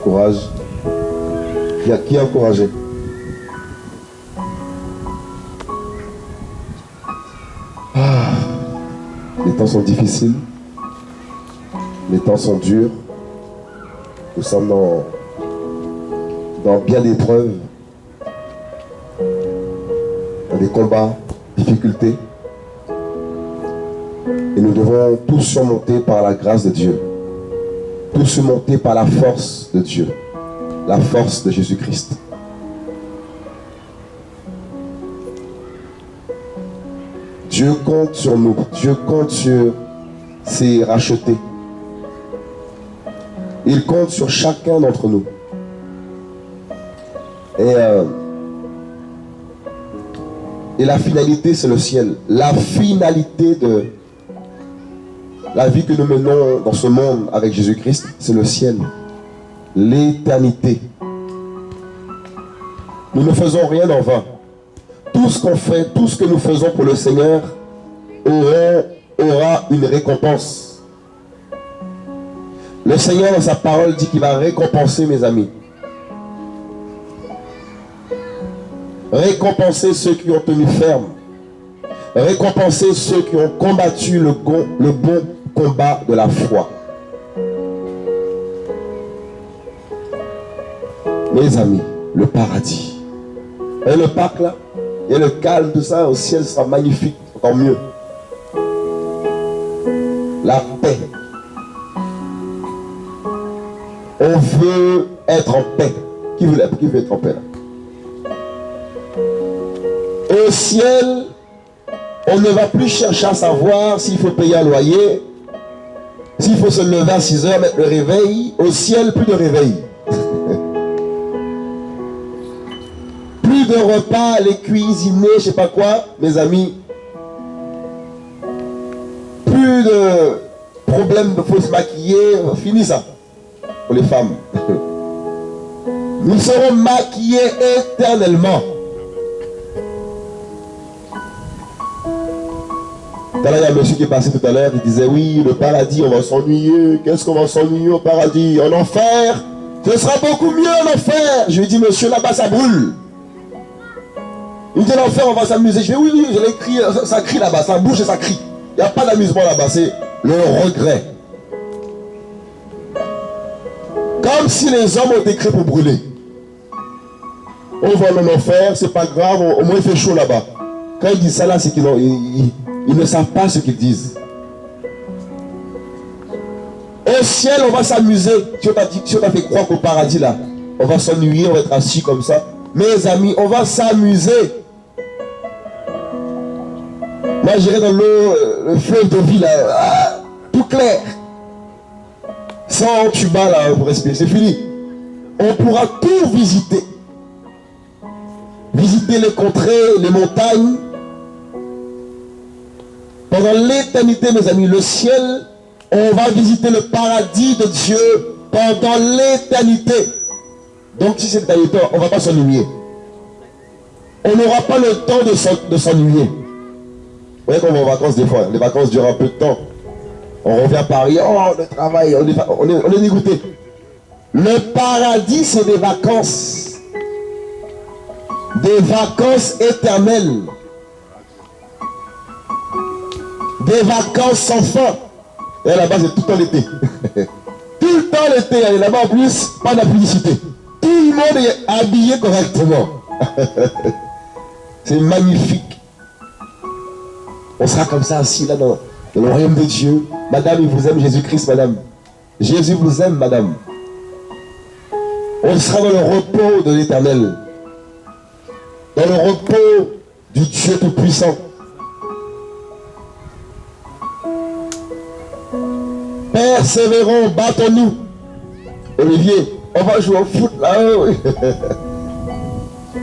encourage. Qui est encouragé? Les temps sont difficiles. Les temps sont durs. Nous sommes dans bien d'épreuves, dans des combats, difficultés. Et nous devons tous surmonter par la grâce de Dieu. Tous surmonter par la force de Dieu. La force de Jésus-Christ. Dieu compte sur nous. Dieu compte sur ses rachetés. Il compte sur chacun d'entre nous. Et la finalité, c'est le ciel. La finalité de la vie que nous menons dans ce monde avec Jésus-Christ, c'est le ciel. L'éternité. Nous ne faisons rien en vain. Tout ce qu'on fait, tout ce que nous faisons pour le Seigneur aura une récompense. Le Seigneur, dans sa parole, dit qu'il va récompenser, mes amis. Récompenser ceux qui ont tenu ferme. Récompenser ceux qui ont combattu le bon combat de la foi. Mes amis, le paradis. Et le parc là, et le calme, tout ça, au ciel sera magnifique, encore mieux. La paix. On veut être en paix. Qui veut être en paix là? Au ciel, on ne va plus chercher à savoir s'il faut payer un loyer, s'il faut se lever à 6 heures, mettre le réveil. Au ciel, plus de réveil. Plus de repas, les cuisiner, je sais pas quoi, mes amis. Plus de problèmes de faut se maquiller, fini ça, pour les femmes. Nous serons maquillés éternellement. Il y a un monsieur qui est passé tout à l'heure, il disait oui, le paradis, on va s'ennuyer. Qu'est-ce qu'on va s'ennuyer au paradis? En enfer, ce sera beaucoup mieux en enfer. Je lui ai dit, monsieur, là-bas ça brûle. Il me dit, l'enfer, on va s'amuser. Je lui ai dit, oui, je l'ai crié, ça crie là-bas, ça bouge et ça crie. Il n'y a pas d'amusement là-bas, c'est le regret. Comme si les hommes ont été créés pour brûler. On va en enfer, c'est pas grave, au moins il fait chaud là-bas. Quand ils disent ça là, c'est qu'ils ne savent pas ce qu'ils disent. Au ciel, on va s'amuser. Si on t'a fait croire qu'au paradis là, on va s'ennuyer, on va être assis comme ça. Mes amis, on va s'amuser. Moi, j'irai dans l'eau, le fleuve de vie là, tout clair. Sans tuba là pour respirer, c'est fini. On pourra tout visiter. Visiter les contrées, les montagnes. Pendant l'éternité, mes amis, le ciel, on va visiter le paradis de Dieu pendant l'éternité. Donc si c'est l'éternité, on ne va pas s'ennuyer. On n'aura pas le temps de s'ennuyer. Vous voyez qu'on va en vacances des fois, les vacances durent un peu de temps. On revient à Paris, oh le travail, on est dégoûté. Le paradis, c'est des vacances. Des vacances éternelles. Des vacances sans fin. Et là-bas, c'est tout le temps l'été. Tout le temps l'été. Et là-bas, en plus, pas de publicité. Tout le monde est habillé correctement. C'est magnifique. On sera comme ça, assis là dans le royaume de Dieu. Madame, il vous aime, Jésus-Christ, madame. Jésus vous aime, madame. On sera dans le repos de l'Éternel. Dans le repos du Dieu Tout-Puissant. Persévérons, battons-nous. Olivier, on va jouer au foot là-haut.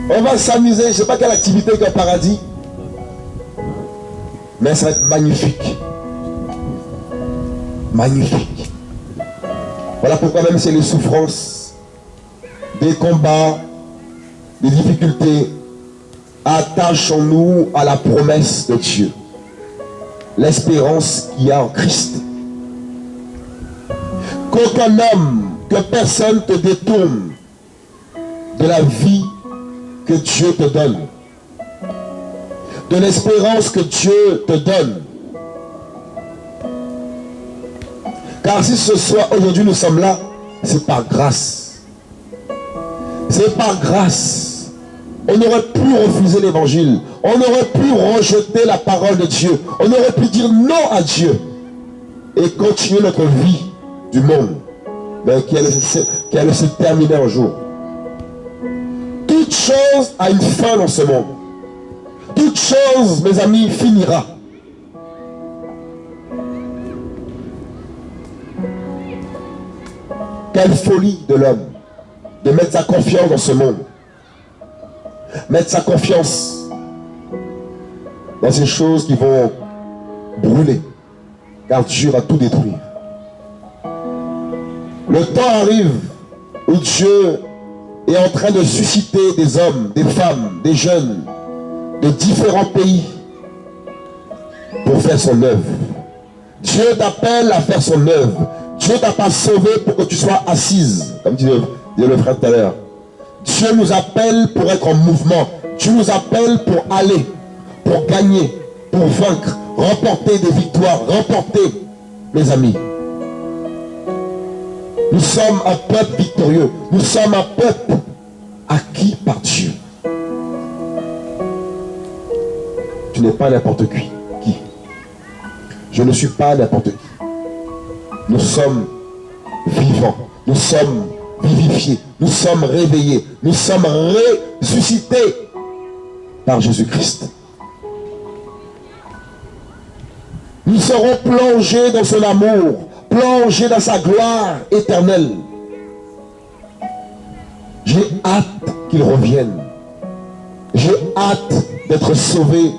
On va s'amuser, je ne sais pas quelle activité qu'au paradis. Mais ça va être magnifique. Magnifique. Voilà pourquoi même c'est les souffrances, des combats, des difficultés, attachons-nous à la promesse de Dieu. L'espérance qu'il y a en Christ. Qu'aucun homme que personne te détourne de la vie que Dieu te donne, de l'espérance que Dieu te donne. Car si ce soir, aujourd'hui nous sommes là, c'est par grâce. C'est par grâce. On aurait pu refuser l'évangile. On aurait pu rejeter la parole de Dieu. On aurait pu dire non à Dieu et continuer notre vie du monde, mais qui allait se terminer un jour. Toute chose a une fin dans ce monde. Toute chose, mes amis, finira. Quelle folie de l'homme de mettre sa confiance dans ce monde. Mettre sa confiance dans ces choses qui vont brûler. Car Dieu va tout détruire. Le temps arrive où Dieu est en train de susciter des hommes, des femmes, des jeunes de différents pays pour faire son œuvre. Dieu t'appelle à faire son œuvre. Dieu t'a pas sauvé pour que tu sois assise, comme dit le frère tout à l'heure. Dieu nous appelle pour être en mouvement. Dieu nous appelle pour aller, pour gagner, pour vaincre, remporter des victoires, remporter, mes amis. Nous sommes un peuple victorieux. Nous sommes un peuple acquis par Dieu. Tu n'es pas n'importe qui. Je ne suis pas n'importe qui. Nous sommes vivants. Nous sommes vivifiés. Nous sommes réveillés. Nous sommes ressuscités par Jésus-Christ. Nous serons plongés dans son amour, plongés dans sa gloire éternelle. J'ai hâte qu'il revienne. J'ai hâte d'être sauvé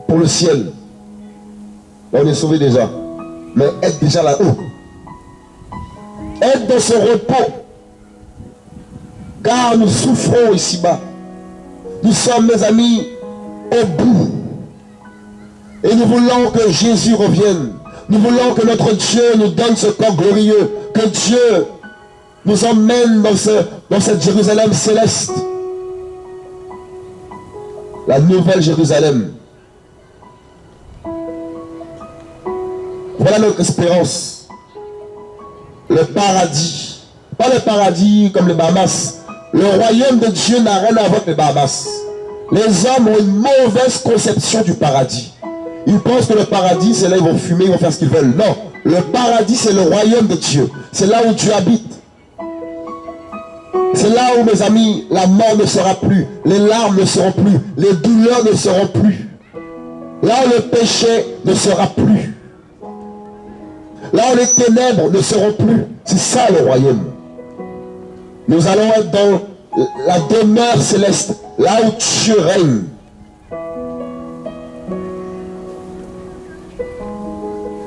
pour le ciel. Là, on est sauvé déjà. Mais être déjà là-haut. Être dans ce repos. Car nous souffrons ici-bas. Nous sommes, mes amis, au bout. Et nous voulons que Jésus revienne. Nous voulons que notre Dieu nous donne ce corps glorieux. Que Dieu nous emmène dans cette Jérusalem céleste. La nouvelle Jérusalem. Voilà notre espérance. Le paradis. Pas le paradis comme les Bahamas. Le royaume de Dieu n'a rien à voir avec les Bahamas. Les hommes ont une mauvaise conception du paradis. Ils pensent que le paradis, c'est là où ils vont fumer, ils vont faire ce qu'ils veulent. Non, le paradis, c'est le royaume de Dieu. C'est là où Dieu habite. C'est là où, mes amis, la mort ne sera plus. Les larmes ne seront plus. Les douleurs ne seront plus. Là où le péché ne sera plus. Là où les ténèbres ne seront plus. C'est ça le royaume. Nous allons être dans la demeure céleste. Là où Dieu règne.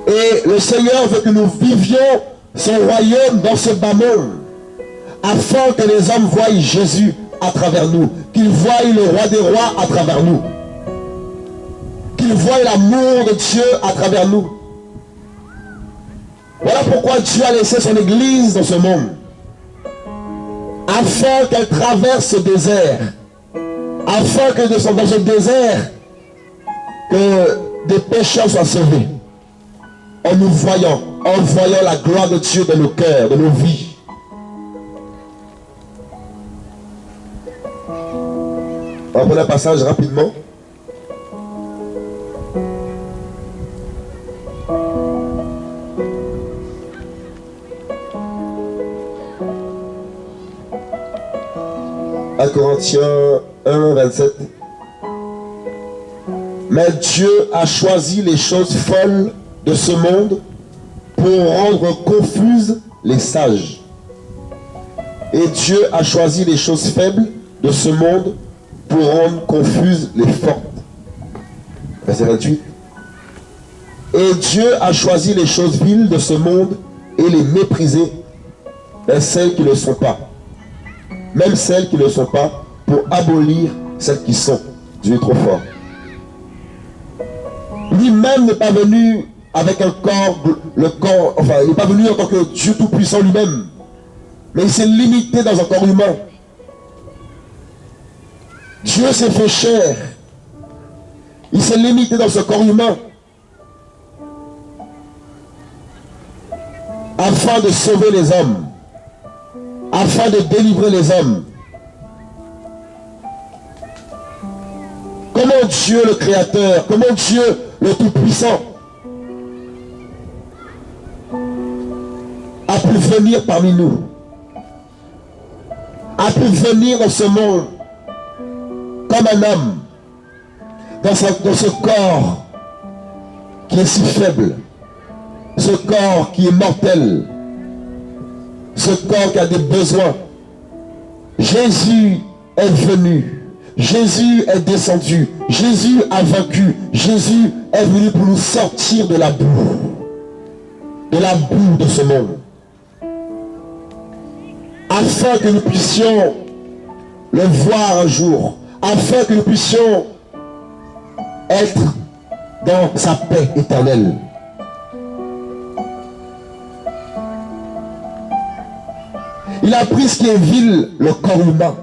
Et le Seigneur veut que nous vivions son royaume dans ce bas monde. Afin que les hommes voient Jésus à travers nous. Qu'ils voient le roi des rois à travers nous. Qu'ils voient l'amour de Dieu à travers nous. Voilà pourquoi Dieu a laissé son église dans ce monde. Afin qu'elle traverse ce désert. Afin que dans ce désert, que des pécheurs soient sauvés. En nous voyant, la gloire de Dieu dans nos cœurs, dans nos vies. On va prendre un passage rapidement. À Corinthiens 1, 27. Mais Dieu a choisi les choses folles de ce monde pour rendre confuses les sages. Et Dieu a choisi les choses faibles de ce monde pour rendre confuses les fortes. Verset 28. Et Dieu a choisi les choses viles de ce monde et les mépriser, mais celles qui ne le sont pas. Même celles qui ne le sont pas, pour abolir celles qui sont. Dieu est trop fort. Lui-même n'est pas venu avec un corps, il n'est pas venu en tant que Dieu Tout-Puissant lui-même. Mais il s'est limité dans un corps humain. Dieu s'est fait chair. Il s'est limité dans ce corps humain. Afin de sauver les hommes. Afin de délivrer les hommes. Comment Dieu le Créateur, comment Dieu le Tout-Puissant a pu venir parmi nous, a pu venir dans ce monde comme un homme, dans ce corps qui est si faible, ce corps qui est mortel, ce corps qui a des besoins. Jésus est venu. Jésus est descendu, Jésus a vaincu, Jésus est venu pour nous sortir de la boue de ce monde, afin que nous puissions le voir un jour, afin que nous puissions être dans sa paix éternelle. Il a pris ce qui est vil, le corps humain.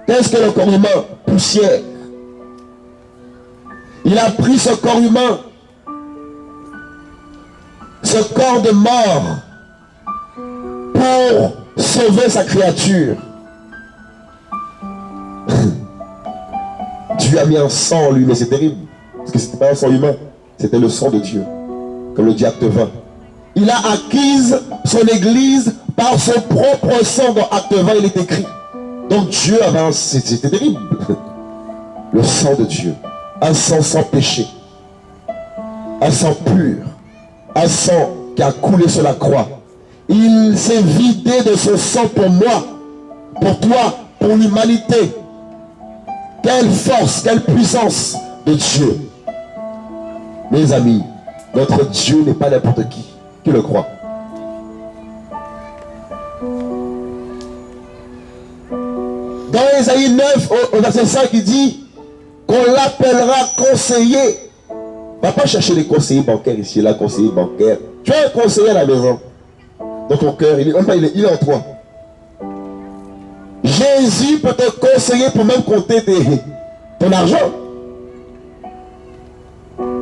Qu'est-ce que le corps humain? Poussière. Il a pris ce corps humain, ce corps de mort, pour sauver sa créature. Dieu a mis un sang en lui, mais c'est terrible, parce que ce n'était pas un sang humain, c'était le sang de Dieu, comme le dit Acte 20. Il a acquise son église par son propre sang. Dans Acte 20, il est écrit. Donc Dieu avait un... C'était terrible. Le sang de Dieu. Un sang sans péché. Un sang pur. Un sang qui a coulé sur la croix. Il s'est vidé de son sang pour moi. Pour toi. Pour l'humanité. Quelle force, quelle puissance de Dieu. Mes amis, notre Dieu n'est pas n'importe qui. Qui le croit? Dans Ésaïe 9, au verset 5, il dit qu'on l'appellera conseiller. On ne va pas chercher les conseillers bancaires ici, là, conseiller bancaire. Tu as un conseiller à la maison. Dans ton cœur, il est en toi. Jésus peut te conseiller pour même compter ton argent.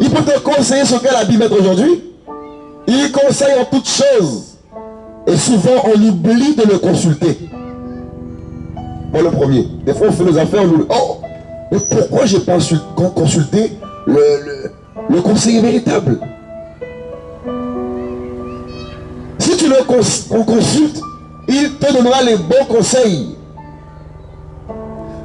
Il peut te conseiller sur quel habit mettre aujourd'hui. Il conseille en toutes choses. Et souvent, on oublie de le consulter. Moi, le premier. Des fois, on fait nos affaires, on nous dit, oh, mais pourquoi je n'ai pas consulté le conseiller véritable? Si tu le consultes, il te donnera les bons conseils.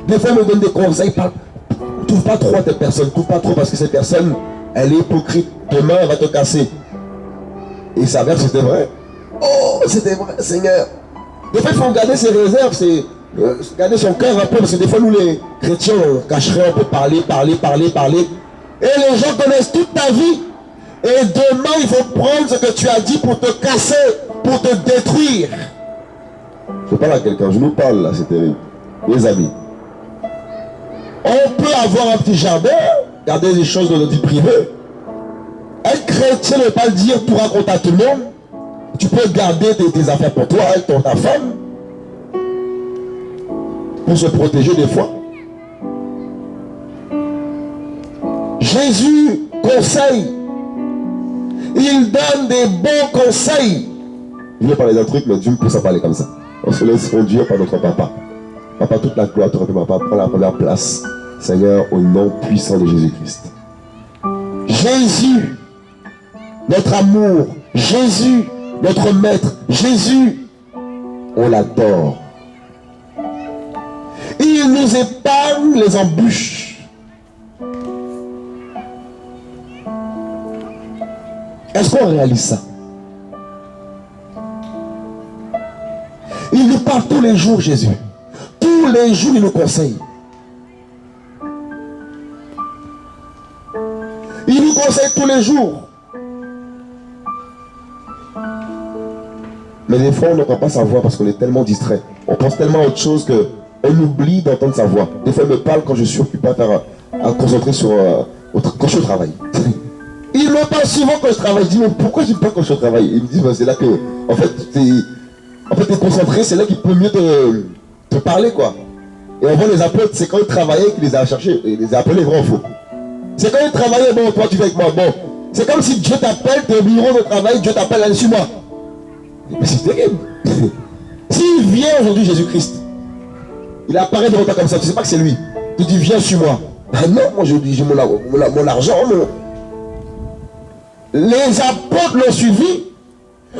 Des fois, il me donne des conseils. Ne trouve pas trop à cette personne. Ne trouve pas trop parce que cette personne, elle est hypocrite. Demain, elle va te casser. Et il s'avère que c'était vrai. Oh, c'était vrai, Seigneur. Des fois, il faut garder ses réserves, garder son cœur un peu, parce que des fois, nous, les chrétiens, on cacherait, on peut parler. Et les gens connaissent toute ta vie. Et demain, il faut prendre ce que tu as dit pour te casser, pour te détruire. Je parle à quelqu'un, je nous parle là, c'est terrible. Mes amis, on peut avoir un petit jardin, garder des choses de notre vie privée. Être chrétien ne veut pas le dire tout raconter à tout le monde. Tu peux garder tes affaires pour toi, ta femme, pour se protéger des fois. Jésus conseille. Il donne des bons conseils. Je vais parler d'un truc, mais Dieu me pousse à parler comme ça. On se laisse conduire par notre papa. Papa, toute la gloire, toi, papa, prends la première place. Seigneur, au nom puissant de Jésus-Christ. Jésus, notre amour. Jésus, notre maître. Jésus, on l'adore. Il nous épargne les embûches. Est-ce qu'on réalise ça? Il nous parle tous les jours, Jésus. Tous les jours, il nous conseille. Il nous conseille tous les jours. Mais des fois, on ne peut pas sa voix parce qu'on est tellement distrait. On pense tellement à autre chose qu'on oublie d'entendre sa voix. Des fois, il me parle quand je suis occupé à concentrer sur... quand je suis au travail. Il me parle souvent quand je travaille. Je dis, mais pourquoi je ne dis pas quand je suis au travail? Il me dit, ben, c'est là que... En fait, En fait, t'es concentré, c'est là qu'il peut mieux te parler, quoi. Et on voit les apôtres, c'est quand ils travaillaient qu'il les a cherchés, il les a appelés, vrai ou faux. C'est quand ils travaillaient, bon, toi tu viens avec moi, bon. C'est comme si Dieu t'appelle, t'es au bureau de travail, Dieu t'appelle, allez, suis-moi. Mais c'est terrible. S'il vient aujourd'hui, Jésus-Christ, il apparaît devant toi comme ça, tu sais pas que c'est lui. Tu dis, viens, suis-moi. Ah non, moi je dis, j'ai mon argent. Les apôtres l'ont suivi.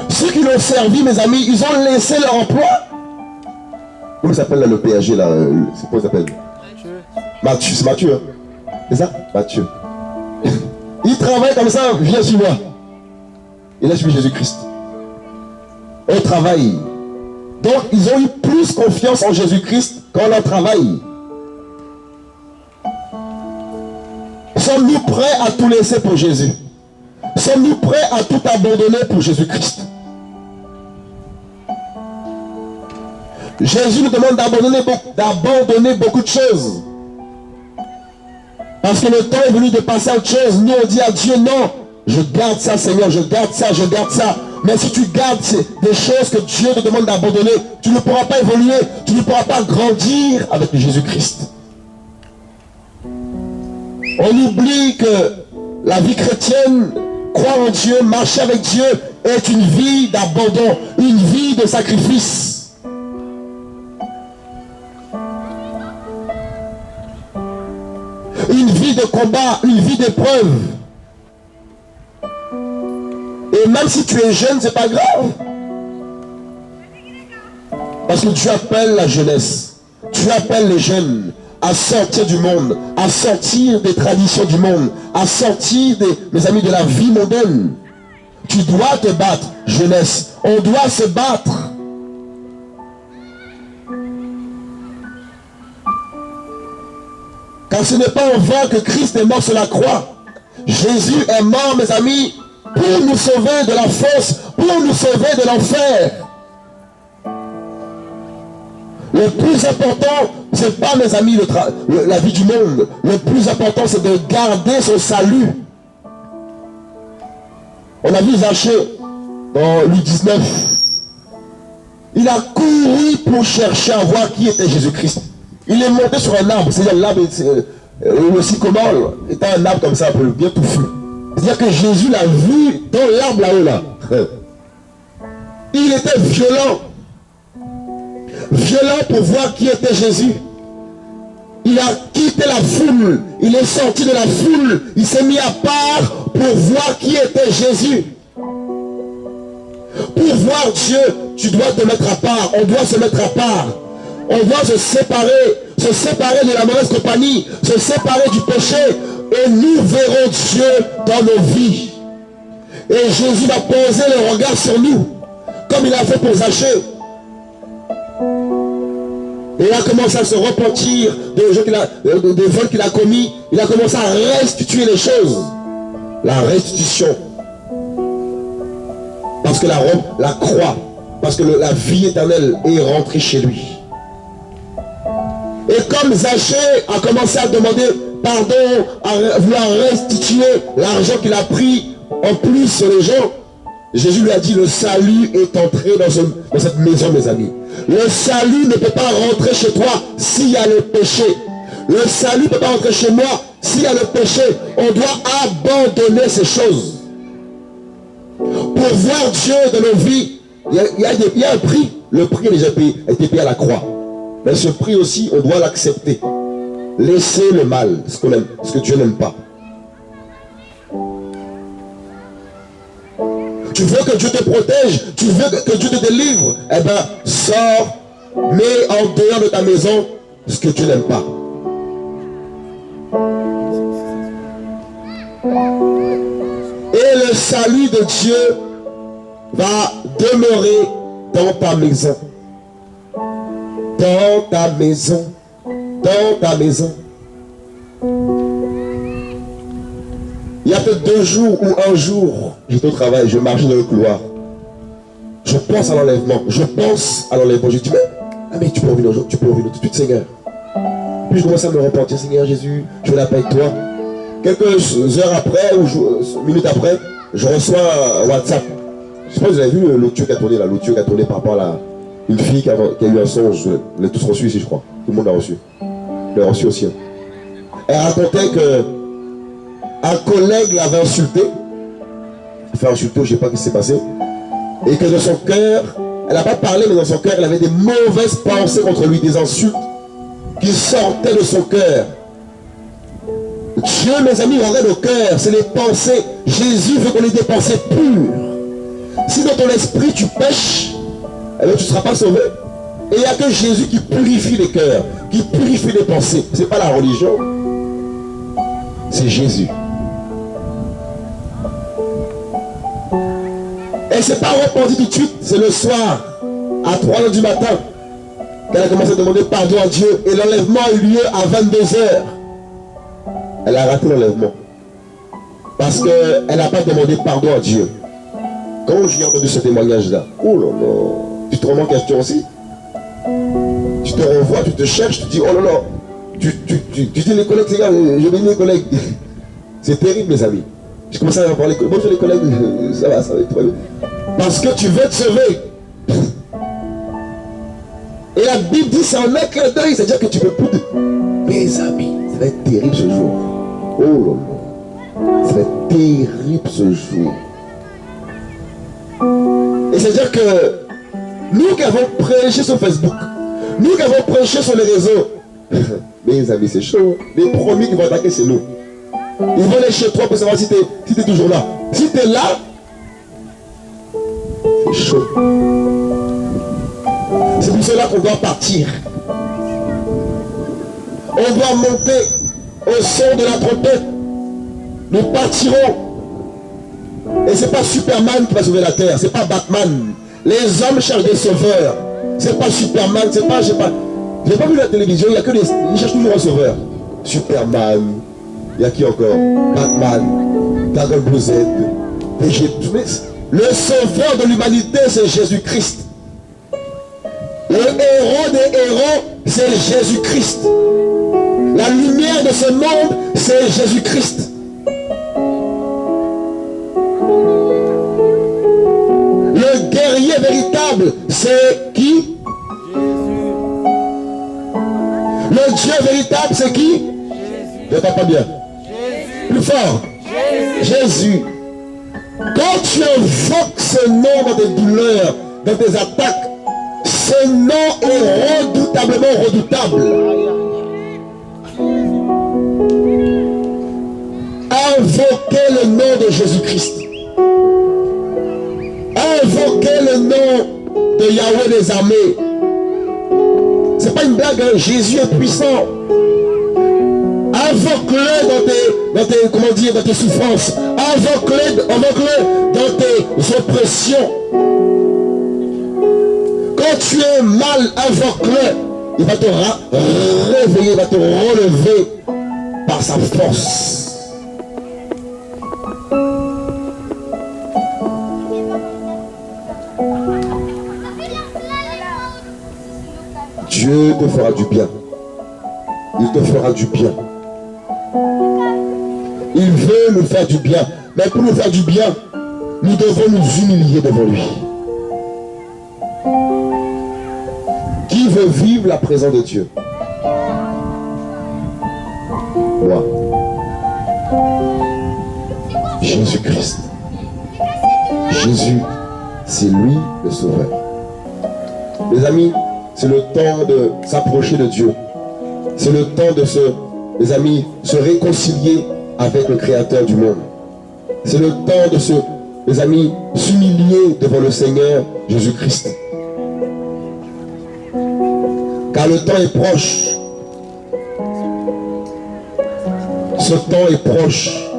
Ceux qui l'ont servi, mes amis, ils ont laissé leur emploi. Comment il s'appelle là, le PAG là, c'est quoi il s'appelle? Mathieu, c'est Mathieu, hein? C'est ça? Mathieu. Il travaille comme ça, viens sur moi. Il a suivi Jésus-Christ. Au travail. Donc ils ont eu plus confiance en Jésus-Christ qu'en leur travail. Sommes-nous prêts à tout laisser pour Jésus? Sommes-nous prêts à tout abandonner pour Jésus-Christ? Jésus nous demande d'abandonner beaucoup de choses. Parce que le temps est venu de passer à autre chose. Nous on dit à Dieu, non, je garde ça Seigneur, je garde ça, je garde ça. Mais si tu gardes des choses que Dieu te demande d'abandonner, tu ne pourras pas évoluer, tu ne pourras pas grandir avec Jésus-Christ. On oublie que la vie chrétienne, croire en Dieu, marcher avec Dieu, est une vie d'abandon, une vie de sacrifice. Une vie de combat, une vie d'épreuve. Et même si tu es jeune, c'est pas grave. Parce que Dieu appelle la jeunesse. Dieu appelle les jeunes à sortir du monde, à sortir des traditions du monde, à sortir, mes amis, de la vie mondaine. Tu dois te battre, jeunesse. On doit se battre. Car ce n'est pas en vain que Christ est mort sur la croix. Jésus est mort, mes amis, pour nous sauver de la fosse, pour nous sauver de l'enfer. Le plus important, ce n'est pas, mes amis, la vie du monde. Le plus important, c'est de garder son salut. On a vu Zachée dans Luc 19. Il a couru pour chercher à voir qui était Jésus-Christ. Il est monté sur un arbre, c'est-à-dire l'arbre, le sycomore était un arbre comme ça, un peu bien touffu. C'est-à-dire que Jésus l'a vu dans l'arbre là-haut là. Il était violent. Violent pour voir qui était Jésus. Il a quitté la foule. Il est sorti de la foule. Il s'est mis à part pour voir qui était Jésus. Pour voir Dieu, tu dois te mettre à part. On doit se mettre à part. On doit se séparer de la mauvaise compagnie, se séparer du péché, et nous verrons Dieu dans nos vies. Et Jésus va poser le regard sur nous, comme il a fait pour Zachée. Et il a commencé à se repentir des vols qu'il a commis. Il a commencé à restituer les choses. La restitution. Parce que la croix, parce que la vie éternelle est rentrée chez lui. Et comme Zachée a commencé à demander pardon, à vouloir restituer l'argent qu'il a pris en plus sur les gens, Jésus lui a dit, le salut est entré dans cette maison, mes amis. Le salut ne peut pas rentrer chez toi s'il y a le péché. Le salut ne peut pas rentrer chez moi s'il y a le péché. On doit abandonner ces choses. Pour voir Dieu dans nos vies, il y a un prix. Le prix a déjà a été payé à la croix. Mais ce prix aussi, on doit l'accepter. Laisser le mal, ce qu'on aime, ce que Dieu n'aime pas. Tu veux que Dieu te protège, tu veux que Dieu te délivre, eh bien, sors, mets en dehors de ta maison ce que tu n'aimes pas. Et le salut de Dieu va demeurer dans ta maison. Dans ta maison. Dans ta maison. Il y a peut-être 2 jours ou 1 jour, j'étais au travail, je marchais dans le couloir. Je pense à l'enlèvement. Je pense à l'enlèvement. Je dis, mais tu peux revenir tout de suite, Seigneur. Puis je commence à me repentir, Seigneur Jésus, je veux la paix avec toi. Quelques heures après, ou minutes après, je reçois un WhatsApp. Je sais pas si vous avez vu l'audio qui a tourné là, l'audio qui a tourné par rapport Une fille qui a eu un songe, on l'a tous reçu ici, je crois. Tout le monde l'a reçu. Je l'ai reçu aussi. Elle racontait que un collègue l'avait insulté. Enfin insulté, je ne sais pas ce qui s'est passé. Et que dans son cœur, elle n'a pas parlé, mais dans son cœur, elle avait des mauvaises pensées contre lui, des insultes qui sortaient de son cœur. Dieu, mes amis, regarde au cœur, c'est les pensées. Jésus veut qu'on ait des pensées pures. Si dans ton esprit tu pêches, eh bien, tu ne seras pas sauvé. Et il n'y a que Jésus qui purifie les cœurs, qui purifie les pensées. Ce n'est pas la religion, c'est Jésus. Et c'est pas repenti tout de suite, c'est le soir, à 3 h du matin, qu'elle a commencé à demander pardon à Dieu. Et l'enlèvement a eu lieu à 22 h. Elle a raté l'enlèvement. Parce qu'elle n'a pas demandé pardon à Dieu. Quand j'ai entendu ce témoignage-là, oh là là, tu te remets en question aussi. Tu te revois, tu te cherches, tu te dis, oh là là, tu dis les collègues, les gars, je bénis les collègues. C'est terrible, mes amis. Je commence à parler, bonjour les collègues, ça va, tout va bien. Parce que tu veux te sauver. Et la Bible dit, c'est un éclat d'œil, c'est-à-dire que tu ne peux plus de... Mes amis, ça va être terrible ce jour. Oh là là, ça va être terrible ce jour. Et c'est-à-dire que nous qui avons prêché sur Facebook, nous qui avons prêché sur les réseaux, mes amis, c'est chaud. Les premiers qui vont attaquer, c'est nous. Ils vont aller chez toi pour savoir si tu es toujours là. Si tu es là, c'est chaud. C'est pour cela qu'on doit partir. On doit monter au son de la trompette. Nous partirons. Et ce n'est pas Superman qui va sauver la terre. Ce n'est pas Batman. Les hommes cherchent des sauveurs. Ce n'est pas Superman. C'est pas, j'ai pas vu la télévision. Il y a que des... Ils cherchent toujours un sauveur. Superman. Il y a qui encore? Batman. Dragon Ball Z. Le sauveur de l'humanité, c'est Jésus-Christ. Le héros des héros, c'est Jésus-Christ. La lumière de ce monde, c'est Jésus-Christ. Le guerrier véritable, c'est qui? Jésus. Le Dieu véritable, c'est qui? Jésus. Je n'entends pas bien. Jésus. Plus fort. Jésus. Jésus. Quand tu invoques ce nom dans tes douleurs, dans tes attaques, ce nom est redoutablement redoutable. Invoquez le nom de Jésus-Christ. Invoquez le nom de Yahweh des armées. C'est pas une blague, hein? Jésus est puissant. Invoque-le dans tes souffrances. Invoque-le dans tes oppressions. Quand tu es mal, invoque-le. Il va te réveiller, il va te relever par sa force. Dieu te fera du bien. Il te fera du bien. Il veut nous faire du bien. Mais pour nous faire du bien, nous devons nous humilier devant lui. Qui veut vivre la présence de Dieu? Moi. Jésus-Christ. Jésus, c'est lui le Sauveur. Les amis, c'est le temps de s'approcher de Dieu. C'est le temps de les amis, se réconcilier avec le Créateur du monde. C'est le temps de les amis, s'humilier devant le Seigneur Jésus-Christ. Car le temps est proche. Ce temps est proche.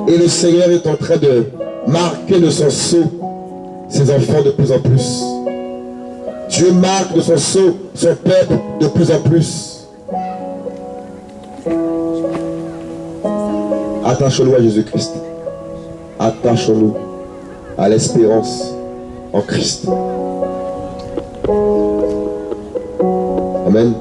Et le Seigneur est en train de marquer de son sceau ses enfants de plus en plus. Dieu marque de son sceau son peuple de plus en plus. Attachons-nous à Jésus-Christ. Attachons-nous à l'espérance en Christ. Amen.